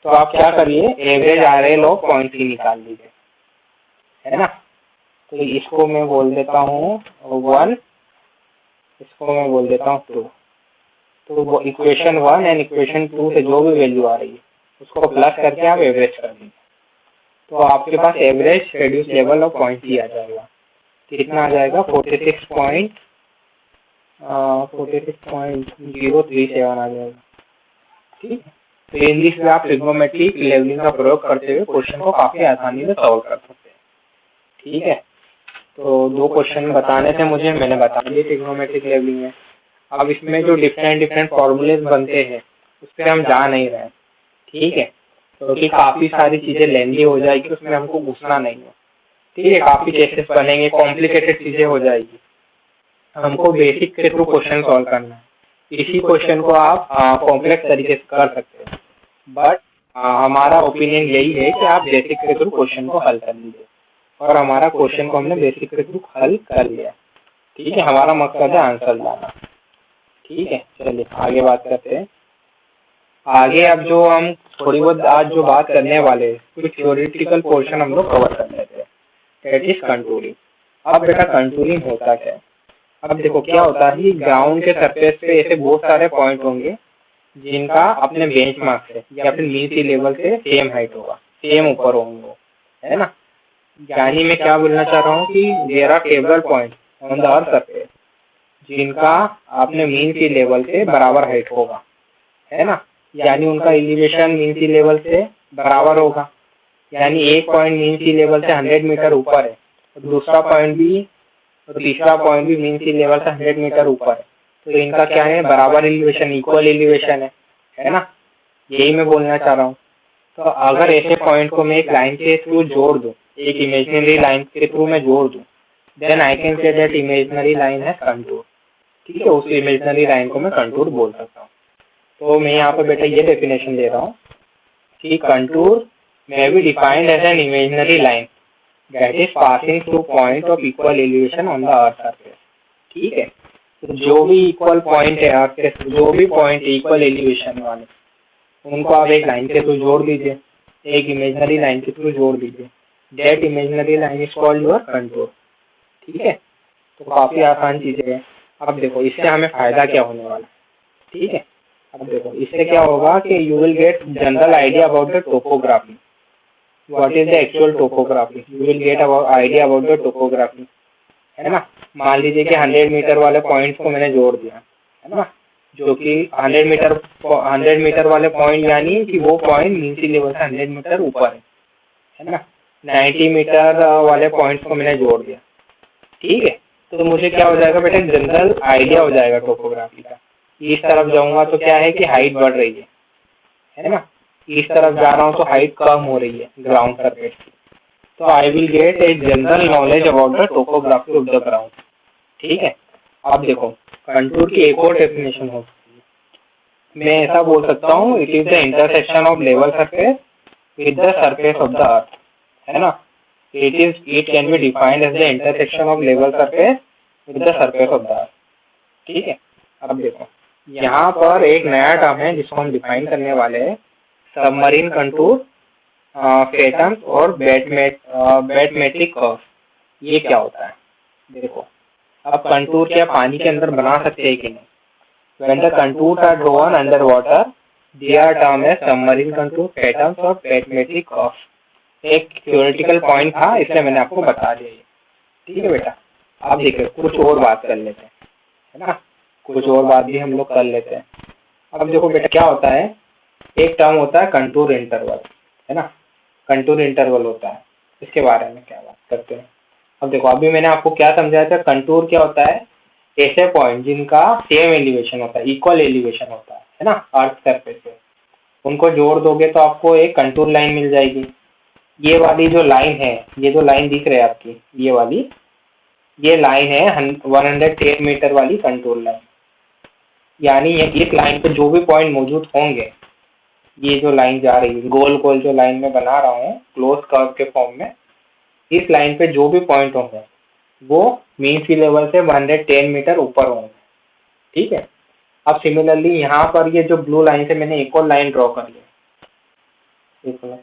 तो आप क्या करिए, average RL of point C निकाल लीजिए, है ना। तो इसको मैं बोल देता हूँ 1, इसको मैं बोल देता हूँ 2। तो इक्वेशन 1 एंड इक्वेशन 2 से जो भी वैल्यू आ रही है उसको प्लस करके आप एवरेज कर दीजिए, तो आपके पास average reduce level of point C आ जाएगा। कितना आ जाएगा, 46.037 आ जाएगा। ठीक है, तो इन दिस में आप ट्रिग्नोमेट्रिक लेवलिंग का प्रयोग करते हुए क्वेश्चन को काफी आसानी से सॉल्व कर सकते हैं। ठीक है, तो 2 क्वेश्चन बताने थे मुझे, मैंने बता दिए ट्रिग्नोमेट्रिक लेवलिंग में। अब इसमें जो डिफरेंट फॉर्मूले बनते हैं उस पर हम जा नहीं रहे हैं। ठीक है, क्योंकि काफी सारी चीजें लेंदी हो जाएगी, उसमें हमको घुसना नहीं है। ठीक है, काफी केसेस बनेंगे, कॉम्प्लिकेटेड चीजें हो जाएगी, हमको बेसिक के थ्रू क्वेश्चन सॉल्व करना है। इसी क्वेश्चन को आप कॉम्प्लेक्स तरीके से कर सकते हैं, बट हमारा ओपिनियन यही है कि आप बेसिक के थ्रू क्वेश्चन को हल कर लीजिए, और हमारा क्वेश्चन को हमने बेसिक के थ्रू हल कर लिया। ठीक है, हमारा मकसद है आंसर लाना। ठीक है, चलिए आगे बात करते हैं। आगे अब जो हम थोड़ी बहुत आज जो बात करने वाले हैं, कुछ थ्योरेटिकल पोर्शन हम लोग कवर कर लेते हैं, दैट इज कंटूरिंग। अब बेटा कंटूरिंग होता क्या है, अब देखो क्या होता है, ग्राउंड के सरफेस पे ऐसे बहुत सारे पॉइंट होंगे जिनका अपने बेंचमार्क से या फिर मीन सी लेवल से सेम हाइट होगा, सेम ऊपर होंगे, है ना। यानी मैं क्या बोलना चाह रहा हूँ कि there are several point on the earth surface जिनका अपने मीन सी लेवल से बराबर हाइट होगा, है ना। यानी उनका एलिवेशन मीन सी लेवल से बराबर होगा, यानी एक पॉइंट मीन सी लेवल से 100 मीटर ऊपर है और दूसरा पॉइंट भी और तीसरा पॉइंट भी मीन सी लेवल से 100 मीटर ऊपर है, तो इनका क्या है, बराबर एलिवेशन, इक्वल एलिवेशन है ना। यही मैं बोलना चाह रहा हूँ। तो अगर ऐसे पॉइंट को मैं एक लाइन के थ्रू जोड़ दूं, एक इमेजिनरी लाइन के थ्रू मैं जोड़ दूं, then I can say that imaginary line है कंटूर। ठीक है, उस इमेजिनरी लाइन को मैं कंटूर बोल सकता हूँ। तो मैं यहाँ पे बेटा ये डेफिनेशन दे रहा हूँ कि contour may be defined as an imaginary line that is passing through point of equal elevation on the earth surface। ठीक है, तो जो भी इक्वल पॉइंट है अर्थ के, जो भी पॉइंट इक्वल एलिवेशन वाले, उनको आप एक लाइन के थ्रू जोड़ दीजिए, एक इमेजिनरी लाइन के थ्रू जोड़ दीजिए, that imaginary line is called your contour. ठीक है, तो काफी आसान चीजें हैं। अब देखो इससे हमें फायदा क्या होने वाला है। ठीक है, अब देखो इससे क्या होगा कि you will gate general idea about the topography, what is the actual topography, you will get idea about the topography, है ना। मान लीजिए कि 100 मीटर वाले पॉइंट्स को मैंने जोड़ दिया, है ना, जो कि 100 मीटर वाले पॉइंट यानी कि वो पॉइंट मीन सी लेवल से 100 मीटर ऊपर है ना। 90 मीटर वाले पॉइंट्स को मैंने जोड़ दिया, ठीक है। तो मुझे क्या हो जाएगा बेटा, जनरल आइडिया हो जाएगा टोपोग्राफी का। इस तरफ जाऊंगा तो क्या है कि हाइट बढ़ रही है ना। इस तरफ जा रहा हूँ तो हाइट कम हो रही है ग्राउंड सरफेस की। तो आई will gate a general knowledge about the topography of the ground, ठीक है। अब देखो कंटूर की एक और डेफिनेशन हो सकती है, मैं ऐसा बोल सकता हूँ, it is the intersection of level surface with the surface of the earth, है ना। It can be defined as the intersection of level surface with the surface of the earth, ठीक है। अब देखो यहाँ पर एक नया टर्म है जिसको हम डिफाइन करने वाले हैं, सबमरीन कंटूर, फेटम्स और बैटमेट्रिक कर्व। ये क्या होता है देखो, अब कंटूर क्या पानी के अंदर बना सकते हैं कि नहीं। When the contours are drawn underwater, they are termed as submarine contour, phantoms और bathymetric curves। एक theoretical point था इसलिए मैंने आपको बता दिया, ठीक है बेटा। अब देखिए कुछ और बात कर लेते हैं, है ना, कुछ और बात भी हम लोग कर लेते हैं। अब देखो बेटा क्या होता है, एक टर्म होता है कंटूर इंटरवल, है ना, कंटूर इंटरवल होता है, इसके बारे में क्या बात करते हैं। अब देखो अभी मैंने आपको क्या समझाया था, कंटूर क्या होता है, ऐसे पॉइंट जिनका सेम एलिवेशन होता है, इक्वल एलिवेशन होता है ना, अर्थ सरफेस पे, उनको जोड़ दोगे तो आपको एक कंटूर लाइन मिल जाएगी। ये वाली जो लाइन है, ये जो लाइन दिख रही है आपकी, ये वाली, ये लाइन है 110 मीटर वाली कंटूर लाइन, यानी इस लाइन पे जो भी पॉइंट मौजूद होंगे, ये जो लाइन जा रही है गोल गोल जो लाइन में बना रहा हूँ क्लोज कर्व के फॉर्म में, इस लाइन पे जो भी पॉइंट होंगे वो मीन सी लेवल से 110 मीटर ऊपर होंगे, ठीक है। अब सिमिलरली यहाँ पर ये जो ब्लू लाइन से मैंने एक और लाइन ड्रॉ कर ली, एक मिनट,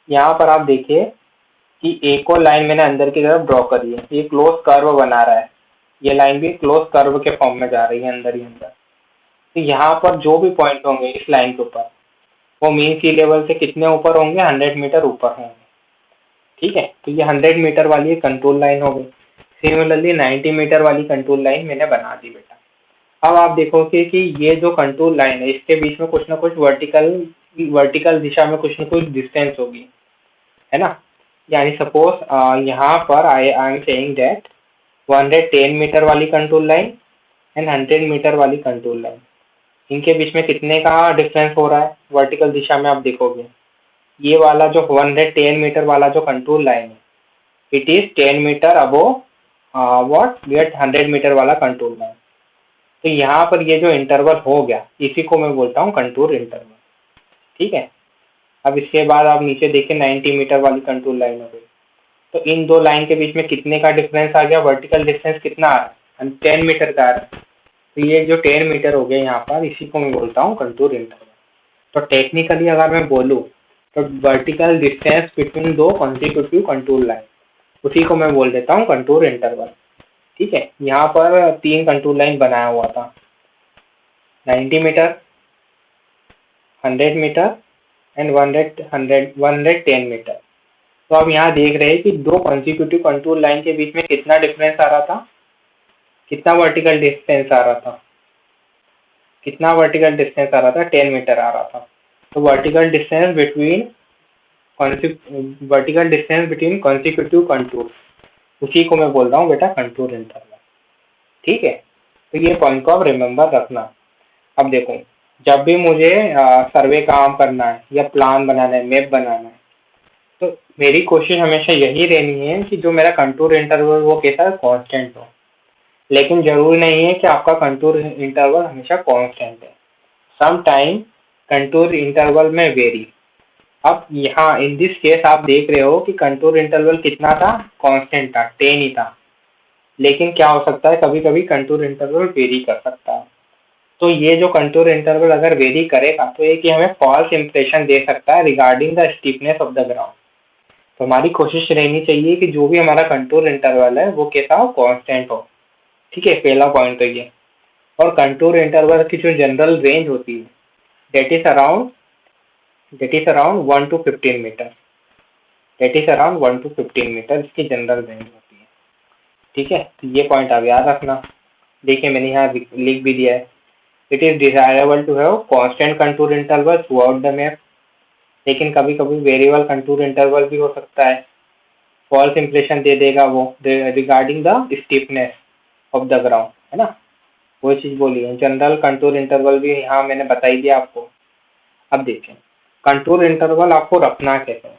यहाँ पर आप देखिए कि एक और लाइन मैंने अंदर की तरफ ड्रॉ करी है, ये क्लोज कर्व बना रहा है, ये लाइन भी क्लोज कर्व के फॉर्म में जा रही है अंदर ही अंदर। तो यहाँ पर जो भी पॉइंट होंगे इस लाइन के ऊपर, वो मीन सी लेवल से कितने ऊपर होंगे, 100 मीटर ऊपर होंगे, ठीक है। तो ये 100 मीटर वाली कंट्रोल लाइन हो गई। सिमिलरली 90 मीटर वाली कंट्रोल लाइन मैंने बना दी बेटा। अब आप देखोगे कि ये जो कंट्रोल लाइन है इसके बीच में कुछ ना कुछ वर्टिकल दिशा में कुछ ना कुछ डिस्टेंस होगी, है ना। यानी सपोज यहाँ पर I am saying that 110 metre वाली कंट्रोल लाइन एंड 100 मीटर वाली कंट्रोल लाइन, इनके बीच में कितने का डिफरेंस हो रहा है वर्टिकल दिशा में, आप देखोगे ये वाला जो 110 मीटर वाला जो कंट्रोल लाइन है, it is 10 metre above what get 100 metre वाला कंट्रोल लाइन। तो यहाँ पर ये जो इंटरवल हो गया इसी को मैं बोलता हूँ कंटूर इंटरवल, ठीक है। अब इसके बाद आप नीचे देखिए 90 मीटर वाली कंट्रोल लाइन हो गई, तो इन दो लाइन के बीच में कितने का डिफरेंस आ गया, वर्टिकल डिस्टेंस कितना आ रहा है, 10 मीटर का आ रहा है। तो ये जो 10 मीटर हो गया यहाँ पर, इसी को मैं बोलता हूँ कंटूर इंटरवल। तो टेक्निकली अगर मैं बोलूँ तो वर्टिकल डिस्टेंस बिटवीन दो कॉन्सिक्यूटिव कंटूर लाइन, उसी को मैं बोल देता हूँ कंटूर इंटरवल, ठीक है। यहाँ पर 3 कंटूर लाइन बनाया हुआ था, 90 मीटर, 100 मीटर एंड 110 मीटर। तो अब यहाँ देख रहे हैं कि दो कॉन्सिक्यूटिव कंटूर लाइन के बीच में कितना डिफरेंस आ रहा था, कितना वर्टिकल डिस्टेंस आ रहा था, कितना वर्टिकल डिस्टेंस आ रहा था, 10 मीटर आ रहा था। तो vertical distance between consecutive contour, उसी को मैं बोल रहा हूँ बेटा कंटूर इंटरवल, ठीक है। तो ये पॉइंट को आप रिमेम्बर रखना। अब देखो जब भी मुझे सर्वे काम करना है या प्लान बनाना है, मैप बनाना है, तो मेरी कोशिश हमेशा यही रहनी है कि जो मेरा कंटूर इंटरवल वो कैसा है, कांस्टेंट हो। लेकिन जरूरी नहीं है कि आपका कंटूर इंटरवल हमेशा कांस्टेंट है, सम टाइम कंटूर इंटरवल में वेरी। अब यहाँ इन दिस केस आप देख रहे हो कि कंटूर इंटरवल कितना था, कांस्टेंट था, 10 ही था। लेकिन क्या हो सकता है, कभी कभी कंटूर इंटरवल वेरी कर सकता है। तो ये जो कंटूर इंटरवल अगर वेरी करेगा तो ये कि हमें फॉल्स इंप्रेशन दे सकता है regarding the steepness of the ground. तो हमारी कोशिश रहनी चाहिए कि जो भी हमारा कंटूर इंटरवल है वो कैसा हो, कांस्टेंट हो, ठीक है। पहला पॉइंट तो ये। और कंटूर इंटरवल की जो जनरल रेंज होती है that is around 1 to 15 metre. That is around 1 to 15 metre इसकी जनरल रेंज होती है। ठीक है, तो ये पॉइंट आप याद रखना। देखिए मैंने यहाँ लिख भी दिया है। It is desirable to have constant contour interval throughout the map, लेकिन कभी कभी वेरिएबल कंटूर इंटरवल भी हो सकता है। फॉल्स इंप्रेशन दे देगा वो regarding the stiffness of the ground, है ना, वो चीज बोली है। जनरल कंटूर इंटरवल भी यहाँ मैंने बता ही दिया आपको। अब देखिए कंटूर इंटरवल आपको रखना कैसे है।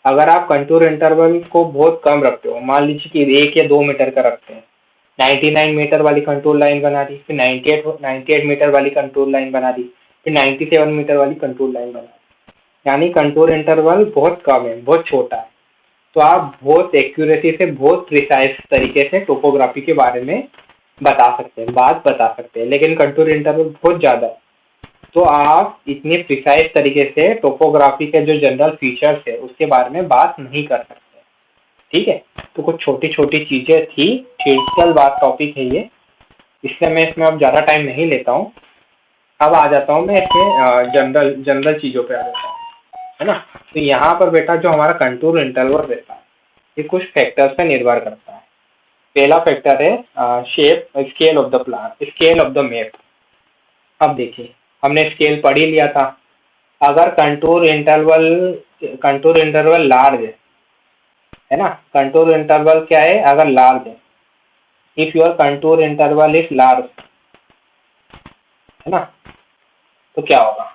अगर आप कंटूर इंटरवल को बहुत कम रखते हो, मान लीजिए कि 1 या 2 मीटर का रखते हैं, 99 मीटर वाली कंटूर लाइन बना दी, फिर 98 मीटर वाली कंटूर लाइन बना दी, फिर 97 मीटर वाली कंटूर लाइन बना दी, यानी कंटूर इंटरवल बहुत कम है, बहुत छोटा है। तो आप बहुत एक्यूरेसी से, बहुत प्रिसाइज तरीके से टोपोग्राफी के बारे में बता सकते हैं, बात बता सकते हैं। लेकिन कंटूर इंटरवल बहुत ज्यादा है, तो आप इतनी प्रिसाइज तरीके से टोपोग्राफी के जो जनरल फीचर्स है उसके बारे में बात नहीं कर सकते। ठीक है, तो कुछ छोटी छोटी चीजें थी, थियोरेटिकल बात टॉपिक है ये, इसलिए मैं इसमें अब ज्यादा टाइम नहीं लेता हूँ। अब आ जाता हूँ मैं इसमें जनरल जनरल चीजों पे आ जाता हूँ, है ना। तो यहाँ पर बेटा जो हमारा कंटूर इंटरवल रहता है ये कुछ फैक्टर्स पे निर्भर करता है। पहला फैक्टर है shape scale of the plan, scale of the map. अब देखिए हमने स्केल पढ़ ही लिया था। अगर कंटूर इंटरवल लार्ज है ना, कंटूर इंटरवल क्या है, अगर लार्ज है, if your contour interval is large, है ना, तो क्या होगा,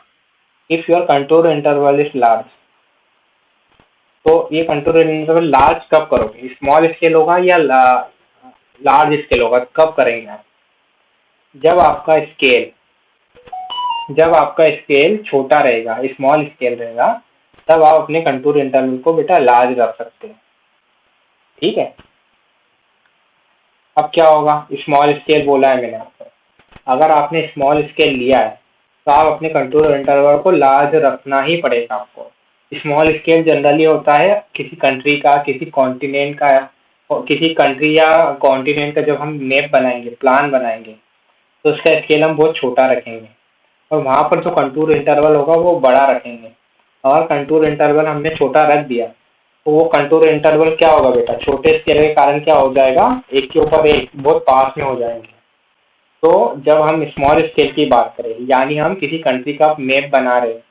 if your contour interval is large, तो ये कंटूर इंटरवल लार्ज कब करोगे, स्मॉल स्केल होगा या लार्ज स्केल होगा, कब करेंगे आप, जब आपका स्केल जब आपका स्केल छोटा रहेगा, स्मॉल स्केल रहेगा, तब आप अपने कंटूर इंटरवल को बेटा लार्ज रख सकते हैं। ठीक है, अब क्या होगा, स्मॉल स्केल बोला है मैंने आपको, अगर आपने स्मॉल स्केल लिया है तो आप अपने कंटूर इंटरवल को लार्ज रखना ही पड़ेगा आपको। स्मॉल स्केल जनरली होता है किसी कंट्री का, किसी कॉन्टिनेंट का, किसी कंट्री या कॉन्टिनेंट का जब हम मैप बनाएंगे, प्लान बनाएंगे, तो उसका स्केल हम बहुत छोटा रखेंगे और वहां पर जो कंटूर इंटरवल होगा वो बड़ा रखेंगे। और कंटूर इंटरवल हमने छोटा रख दिया तो वो कंटूर इंटरवल क्या होगा बेटा, छोटे स्केल के कारण क्या हो जाएगा, एक के ऊपर एक बहुत पास में हो जाएंगे। तो जब हम स्मॉल स्केल की बात करें, यानी हम किसी कंट्री का मैप बना रहे हैं,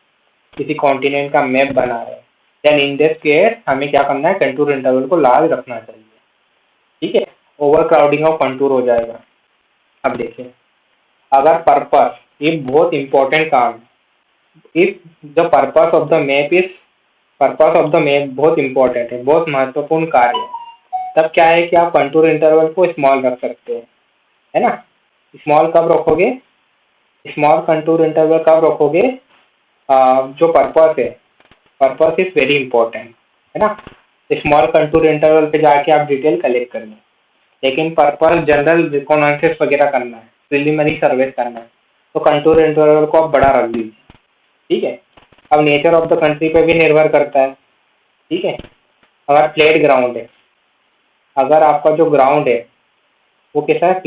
किसी कॉन्टिनेंट का मैप बना रहे हैं, देन इन दिस केस हमें क्या करना है, कंटूर इंटरवल को लार्ज रखना चाहिए। ठीक है, ओवर क्राउडिंग ऑफ कंटूर हो जाएगा। अब देखिए अगर पर्पस, ये बहुत इंपॉर्टेंट काम है, if the purpose of the map बहुत इंपॉर्टेंट है, बहुत महत्वपूर्ण कार्य है, तब क्या है कि आप कंटूर इंटरवल को स्मॉल रख सकते हैं, है ना। स्मॉल कब रखोगे, स्मॉल कंटूर इंटरवल कब रखोगे, जो पर्पस है, पर्पस इज वेरी इंपॉर्टेंट, है ना। स्मॉल कंटूर इंटरवल पे जाके आप डिटेल कलेक्ट करिए, लेकिन पर्पस जनरल रिकॉनाइसेंस वगैरह करना है, प्रिलिमिनरी सर्वे करना है, तो कंटूर इंटरवल को आप बड़ा रख दीजिए। ठीक है, अब नेचर ऑफ द कंट्री पे भी निर्भर करता है। ठीक है, अगर फ्लैट ग्राउंड है, अगर आपका जो ग्राउंड है वो कैसा है,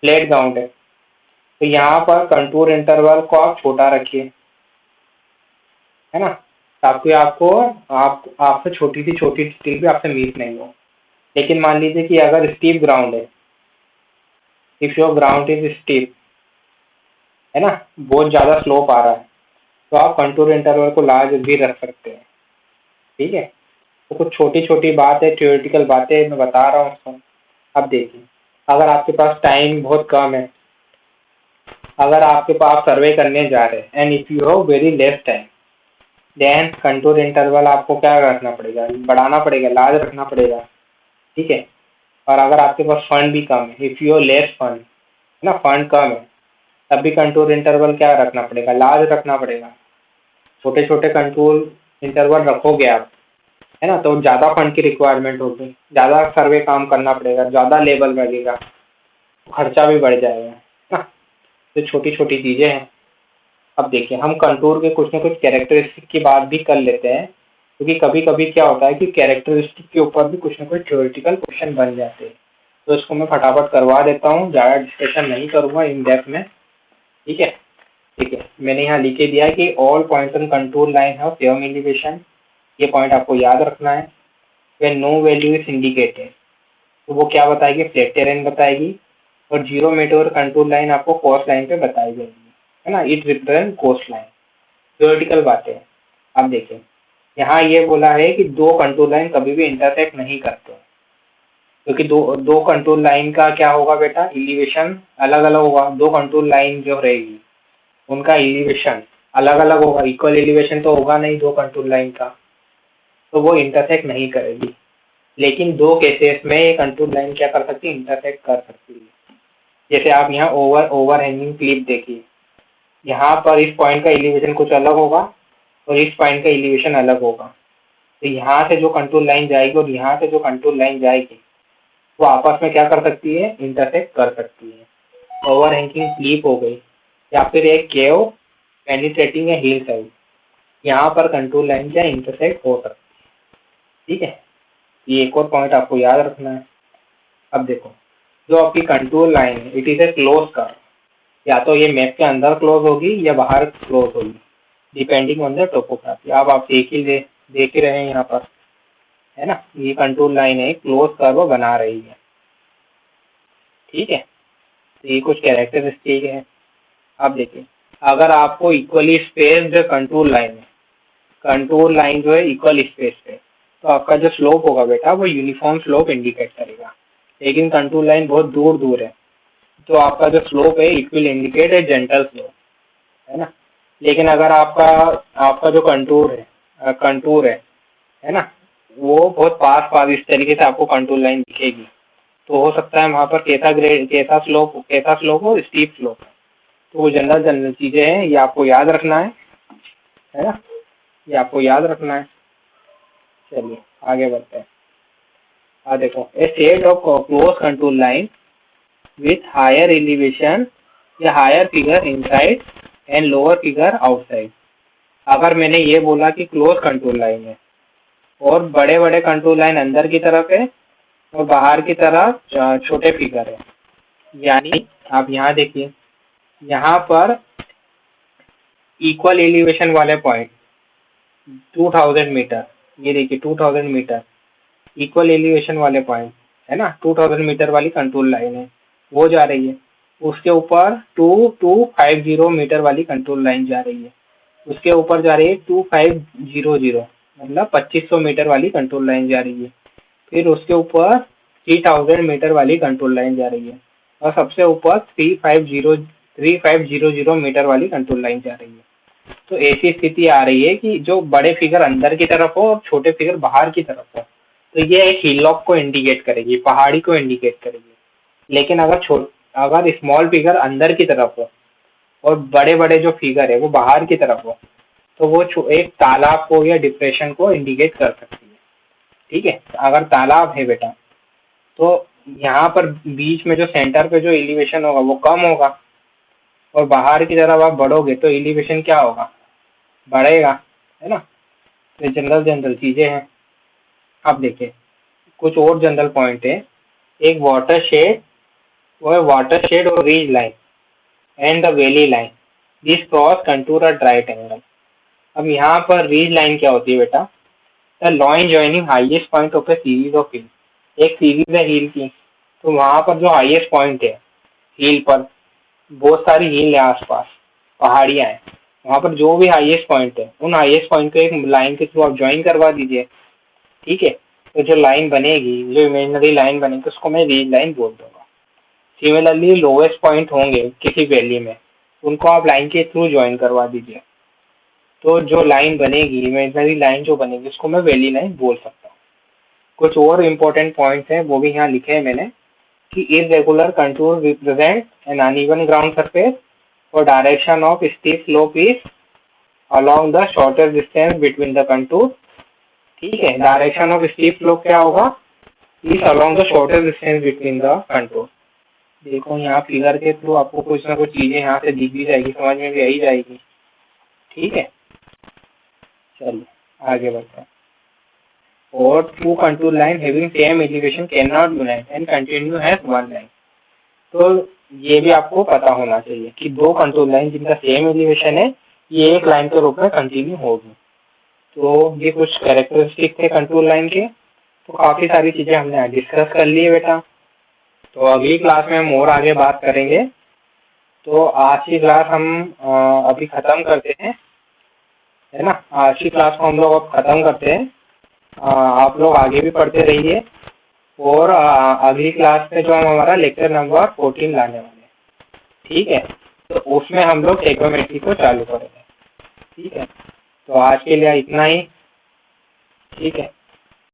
फ्लैट ग्राउंड है, तो यहाँ पर कंटूर इंटरवल को आप छोटा रखिए, है ना, ताकि आपको आपसे छोटी सी छोटी डिटेल भी आपसे मिस नहीं हो। लेकिन मान लीजिए कि अगर स्टीप ग्राउंड है, if your ground is steep, है ना, बहुत ज्यादा स्लोप आ रहा है, तो आप कंटूर इंटरवल को लार्ज भी रख सकते हैं। ठीक है, तो कुछ छोटी छोटी बात है, थ्योरेटिकल बातें मैं बता रहा हूँ उसको। अब देखिए अगर आपके पास टाइम बहुत कम है, अगर आपके पास सर्वे करने जा रहे हैं and if you have very less time, then contour interval आपको क्या रखना पड़ेगा, बढ़ाना पड़ेगा, लार्ज रखना पड़ेगा। ठीक है, और अगर आपके पास फंड भी कम है, इफ यू लेस फंड, है ना, फंड कम है, तब भी कंटूर इंटरवल क्या रखना पड़ेगा, लार्ज रखना पड़ेगा। छोटे छोटे कंटूर इंटरवल रखोगे आप, है ना, तो ज़्यादा फंड की रिक्वायरमेंट होगी, ज़्यादा सर्वे काम करना पड़ेगा, ज़्यादा लेबल लगेगा, खर्चा भी बढ़ जाएगा, है ना। तो छोटी छोटी चीज़ें हैं। अब देखिए हम कंटूर के कुछ ना कुछ कैरेक्टरिस्टिक की बात भी कर लेते हैं, क्योंकि कभी कभी क्या होता है कि कैरेक्टरिस्टिक के ऊपर भी कुछ ना कुछ थ्योरेटिकल क्वेश्चन बन जाते हैं। तो इसको मैं फटाफट करवा देता हूँ, ज़्यादा डिस्कशन नहीं करूँगा इन डेप्थ में। ठीक है, ठीक है, मैंने यहाँ लिखे दिया है कि all points on contour line है सेम एलिवेशन। ये पॉइंट आपको याद रखना है। When no value is indicated, तो वो क्या बताएगी, फ्लैट टेरेन बताएगी। और 0 मीटर कंटूर लाइन आपको कोस्ट लाइन पे बताई जाएगी, है ना, it represent coast line. Theoretical बातें। अब देखिए, यहाँ ये बोला है कि दो कंटूर लाइन कभी भी इंटरसेक्ट नहीं करते, क्योंकि दो दो कंटूर लाइन का क्या होगा बेटा, एलिवेशन अलग अलग होगा। दो कंटूर लाइन जो रहेगी उनका एलिवेशन अलग अलग होगा, इक्वल एलिवेशन तो होगा नहीं दो कंटूर लाइन का, तो वो इंटरसेक्ट नहीं करेगी। लेकिन दो केसेस में ये कंटूर लाइन क्या कर सकती है, इंटरसेक्ट कर सकती है। जैसे आप यहाँ ओवरहैंगिंग क्लिप देखिए, यहाँ पर इस पॉइंट का एलिवेशन कुछ अलग होगा और इस पॉइंट का एलिवेशन अलग होगा। तो यहाँ से जो कंटूर लाइन जाएगी और यहाँ से जो कंटूर लाइन जाएगी वो आपस में क्या कर सकती है, इंटरसेक्ट कर सकती है। ओवरहैंगिंग क्लिप हो गई, या फिर एक केव पेनिट्रेटिंग ए हिल साइड, यहाँ पर कंटूर लाइन क्या इंटरसेक्ट हो सकती है। ठीक है, ये एक और पॉइंट आपको याद रखना है। अब देखो, जो आपकी कंटूर लाइन है it is a close curve, या तो ये मैप के अंदर क्लोज होगी या बाहर क्लोज होगी, डिपेंडिंग ऑन द टोपोग्राफी। अब आप देख ही रहे हैं यहाँ पर, है ना, ये कंटूर लाइन है क्लोज कर्व बना रही है। ठीक है, तो ये कुछ कैरेक्टरिस्टिक है। अब देखिए, अगर आपको इक्वली स्पेस्ड कंटूर लाइन है, कंटूर लाइन जो है इक्वल स्पेस पे, तो आपका जो स्लोप होगा बेटा वो यूनिफॉर्म स्लोप इंडिकेट करेगा। लेकिन कंटूर लाइन बहुत दूर दूर है, तो आपका जो स्लोप है it will indicate a gentle slope, है ना। लेकिन अगर आपका आपका जो कंटूर है ना, वो बहुत पास पास इस तरीके से आपको कंटूर लाइन दिखेगी, तो हो सकता है वहां पर कैसा स्लोप हो, स्टीप स्लोप। तो वो जनरल जनरल चीजें हैं, ये आपको याद रखना है ना, ये आपको याद रखना है। चलिए आगे बढ़ते हैं। देखो, a set of close contour line with higher elevation या higher figure inside and lower figure outside. अगर मैंने ये बोला कि क्लोज कंटूर लाइन है और बड़े बड़े कंटूर लाइन अंदर की तरफ है और बाहर की तरफ छोटे फिगर है, यानी आप यहाँ देखिए, यहाँ पर इक्वल एलिवेशन वाले पॉइंट 2000 मीटर, ये देखिए 2000 मीटर इक्वल एलिवेशन वाले पॉइंट, है ना, 2000 मीटर वाली कंट्रोल लाइन है वो जा रही है। उसके ऊपर 2250 मीटर वाली कंट्रोल लाइन जा रही है। उसके ऊपर जा रही है 2500, मतलब 2500 मीटर वाली कंट्रोल लाइन जा रही है। फिर उसके ऊपर 3000 मीटर वाली कंट्रोल लाइन जा रही है, और सबसे ऊपर 3500 मीटर वाली कंट्रोल लाइन जा रही है। तो ऐसी स्थिति आ रही है कि जो बड़े फिगर अंदर की तरफ हो और छोटे फिगर बाहर की तरफ हो, तो ये एक हिलॉक को इंडिकेट करेगी, पहाड़ी को इंडिकेट करेगी। लेकिन अगर स्मॉल फिगर अंदर की तरफ हो और बड़े बड़े जो फिगर है वो बाहर की तरफ हो, तो वो एक तालाब को या डिप्रेशन को इंडिकेट कर सकती है। ठीक है, अगर तालाब है बेटा, तो यहाँ पर बीच में जो सेंटर पे जो एलिवेशन होगा वो कम होगा, और बाहर की तरफ आप बढ़ोगे तो एलिवेशन क्या होगा, बढ़ेगा, है ना। तो जनरल जनरल चीजें हैं। अब देखिए, कुछ और जनरल पॉइंट है। एक वाटर शेड और ridge line and the valley line, this cross contour at right angle. अब यहाँ पर रीज लाइन क्या होती है बेटा, the line joining highest point of a series of hill. एक सीरीज है हिल की, तो वहां पर जो हाईएस्ट पॉइंट है हिल पर, बहुत सारी हिल है आसपास, पहाड़ियां हैं, वहां पर जो भी हाईएस्ट पॉइंट है उन हाईएस्ट पॉइंट को एक लाइन के थ्रू आप ज्वाइन करवा दीजिए। ठीक है, तो जो लाइन बनेगी, जो इमेजिनरी लाइन बनेगी, उसको मैं रीज लाइन बोल दूंगा। सिमिलरली लोवेस्ट पॉइंट होंगे किसी वैली में, उनको आप लाइन के थ्रू ज्वाइन करवा दीजिए। तो जो लाइन बनेगी, इमेजिनरी लाइन जो बनेगी, उसको मैं वैली लाइन बोल सकता हूँ। कुछ और इम्पोर्टेंट पॉइंट्स हैं वो भी यहाँ लिखे हैं मैंने, कि irregular contour represent an uneven ground surface or direction of steep slope is along the shorter distance between the contour। ठीक है, डायरेक्शन ऑफ स्टीप स्लोप क्या होगा, is along the shorter distance between the contour। देखो यहाँ figure के through आपको कुछ ना कुछ चीजें यहाँ से दिख भी जाएगी, समझ में भी आई जाएगी। ठीक है, चलिए आगे बढ़ते हैं। और two contour line having same elevation can not unite and continue has one line. तो ये भी आपको पता होना चाहिए कि दो कंटूर लाइन जिनका सेम एलिवेशन है ये एक लाइन के रूप में कंटिन्यू होगी। तो ये कुछ कैरेक्टरिस्टिक थे कंटूर लाइन के। तो काफी सारी चीजें हमने डिस्कस कर ली है बेटा। तो अगली क्लास में हम और आगे बात करेंगे। तो आज की क्लास हम अभी खत्म करते हैं, है ना। आज की क्लास को हम लोग अब खत्म करते हैं। आप लोग आगे भी पढ़ते रहिए और अगली क्लास में जो हम हमारा लेक्चर नंबर 14 लाने वाले हैं, ठीक है। तो उसमें हम लोग ट्रिग्नोमेट्री को चालू करेंगे, ठीक है। तो आज के लिए इतना ही, ठीक है।